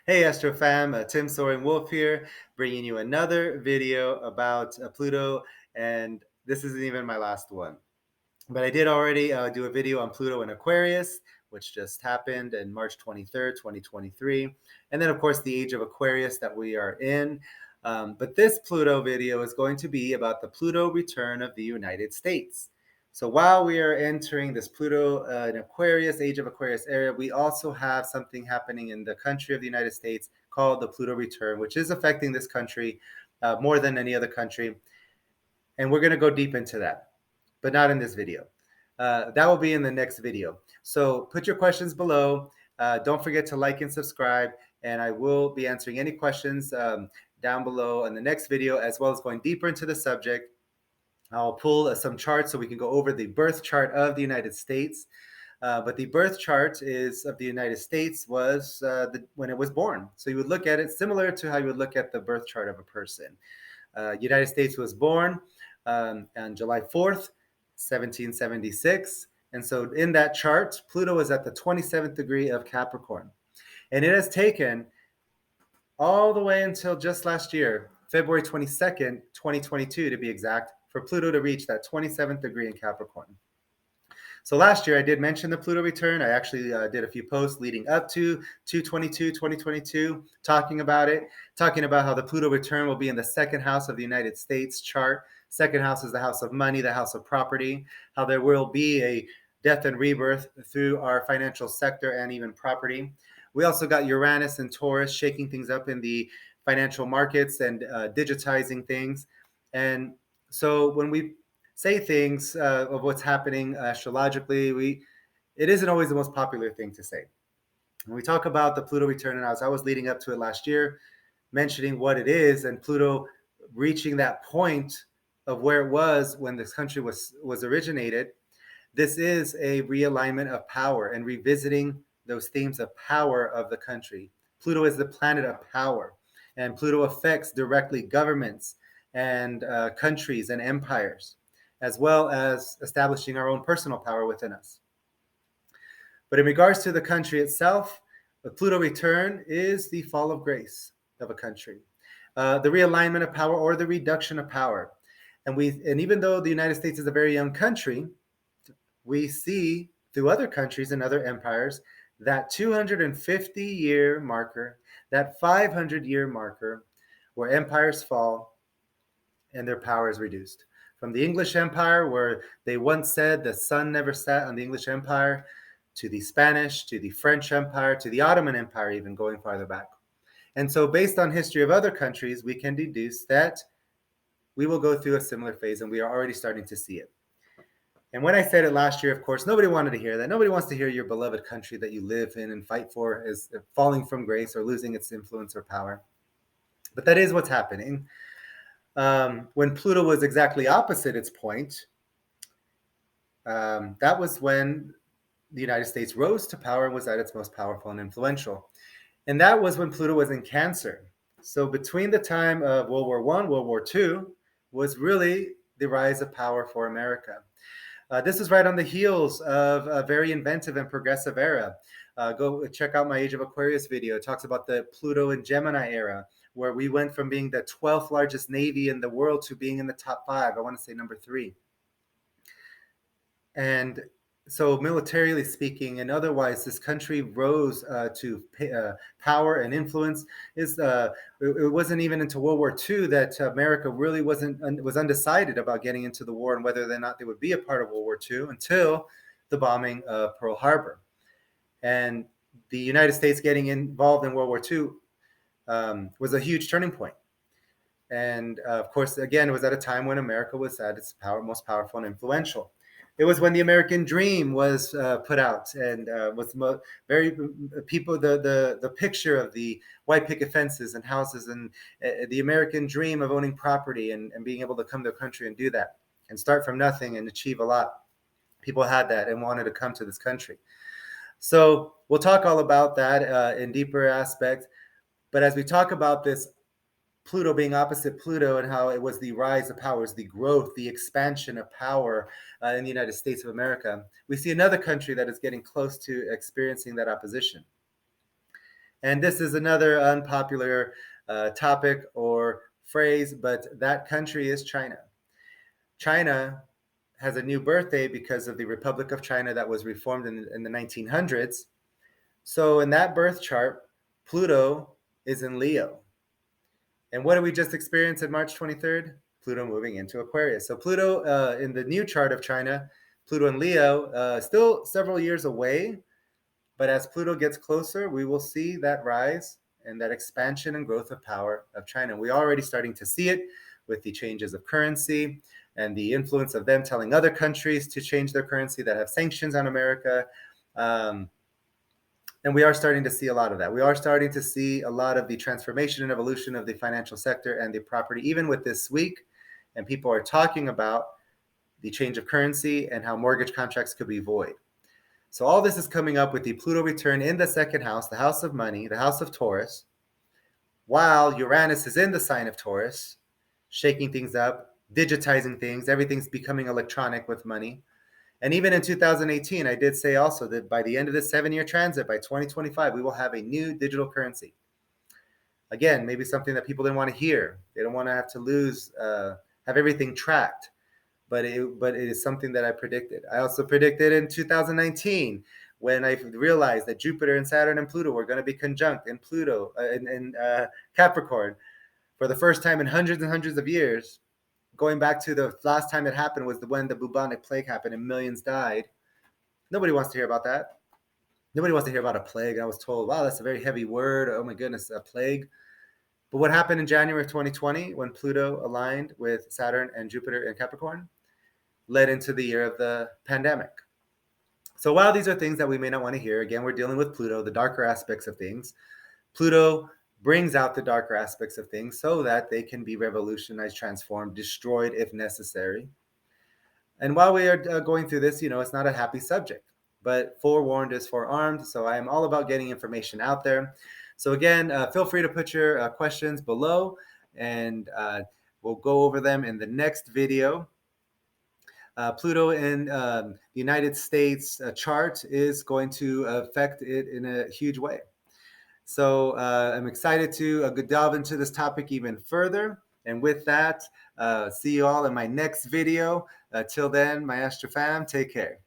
Hey Astro fam, Tim Soaring Wolf here, bringing you another video about Pluto, and this isn't even my last one. But I did already do a video on Pluto and Aquarius, which just happened in March 23rd, 2023. And then, of course, the age of Aquarius that we are in. But this Pluto video is going to be about the Pluto return of the United States. So while we are entering this Pluto in Aquarius, age of Aquarius area, we also have something happening in the country of the United States called the Pluto return, which is affecting this country more than any other country. And we're going to go deep into that, but not in this video. That will be in the next video. So put your questions below. Don't forget to like and subscribe, and I will be answering any questions down below in the next video, as well as going deeper into the subject. I'll pull some charts so we can go over the birth chart of the United States. But the birth chart of the United States was when it was born. So you would look at it similar to how you would look at the birth chart of a person. United States was born on July 4th, 1776. And so in that chart, Pluto is at the 27th degree of Capricorn. And it has taken all the way until just last year, February 22nd, 2022 to be exact, for Pluto to reach that 27th degree in Capricorn. So last year I did mention the Pluto return. I actually did a few posts leading up to 2022, talking about it, talking about how the Pluto return will be in the second house of the United States chart. Second house is the house of money, the house of property, how there will be a death and rebirth through our financial sector and even property. We also got Uranus and Taurus shaking things up in the financial markets and digitizing things. And so when we say things of what's happening astrologically, it isn't always the most popular thing to say. When we talk about the Pluto return, and I was leading up to it last year, mentioning what it is, and Pluto reaching that point of where it was when this country was originated. This is a realignment of power and revisiting those themes of power of the country. Pluto is the planet of power, and Pluto affects directly governments and countries and empires, as well as establishing our own personal power within us. But in regards to the country itself, the Pluto return is the fall of grace of a country, the realignment of power or the reduction of power. And even though the United States is a very young country, we see through other countries and other empires that 250-year marker, that 500-year marker, where empires fall and their power is reduced. From the English Empire, where they once said the sun never set on the English Empire, to the Spanish, to the French Empire, to the Ottoman Empire, even going farther back. And so based on history of other countries, we can deduce that we will go through a similar phase, and we are already starting to see it. And when I said it last year, of course, nobody wanted to hear that. Nobody wants to hear your beloved country that you live in and fight for is falling from grace or losing its influence or power. But that is what's happening. When Pluto was exactly opposite its point, that was when the United States rose to power and was at its most powerful and influential. And that was when Pluto was in Cancer. So between the time of World War I, World War II, was really the rise of power for America. This is right on the heels of a very inventive and progressive era. Go check out my Age of Aquarius video. It talks about the Pluto and Gemini era, where we went from being the 12th largest navy in the world to being in the top 5. I want to say number 3. And so militarily speaking and otherwise, this country rose to power and influence. It wasn't even into World War II that America really was undecided about getting into the war and whether or not they would be a part of World War II until the bombing of Pearl Harbor. And the United States getting involved in World War II was a huge turning point. And of course, again, it was at a time when America was at its most powerful and influential. It was when the American dream was put out and was very people the picture of the white picket fences and houses and the American dream of owning property and being able to come to a country and do that and start from nothing and achieve a lot. People had that and wanted to come to this country. So we'll talk all about that in deeper aspects. But as we talk about this Pluto being opposite Pluto and how it was the rise of powers, the growth, the expansion of power in the United States of America, we see another country that is getting close to experiencing that opposition. And this is another unpopular topic or phrase, but that country is China. China has a new birthday because of the Republic of China that was reformed in the 1900s. So in that birth chart, Pluto is in Leo. And what did we just experience on March 23rd? Pluto moving into Aquarius. So Pluto in the new chart of China, Pluto in Leo, still several years away. But as Pluto gets closer, we will see that rise and that expansion and growth of power of China. We're already starting to see it with the changes of currency and the influence of them telling other countries to change their currency that have sanctions on America. Um, and we are starting to see a lot of that. We are starting to see a lot of the transformation and evolution of the financial sector and the property, even with this week. And people are talking about the change of currency and how mortgage contracts could be void. So all this is coming up with the Pluto return in the second house, the house of money, the house of Taurus, while Uranus is in the sign of Taurus, shaking things up, digitizing things. Everything's becoming electronic with money. And even in 2018, I did say also that by the end of this 7-year transit, by 2025, we will have a new digital currency. Again, maybe something that people didn't want to hear. They don't want to have to have everything tracked. But it is something that I predicted. I also predicted in 2019 when I realized that Jupiter and Saturn and Pluto were going to be conjunct in Pluto in Capricorn for the first time in hundreds and hundreds of years. Going back to the last time it happened was when the bubonic plague happened and millions died. Nobody wants to hear about that. Nobody wants to hear about a plague. I was told, wow, that's a very heavy word. Oh my goodness, a plague. But what happened in January of 2020 when Pluto aligned with Saturn and Jupiter in Capricorn led into the year of the pandemic. So while these are things that we may not want to hear, again, we're dealing with Pluto, the darker aspects of things. Pluto brings out the darker aspects of things so that they can be revolutionized, transformed, destroyed if necessary. And while we are going through this, it's not a happy subject, but forewarned is forearmed. So I am all about getting information out there. So again, feel free to put your questions below and we'll go over them in the next video. Pluto in the United States chart is going to affect it in a huge way. So I'm excited to delve into this topic even further. And with that, see you all in my next video. Till then, my Astro fam, take care.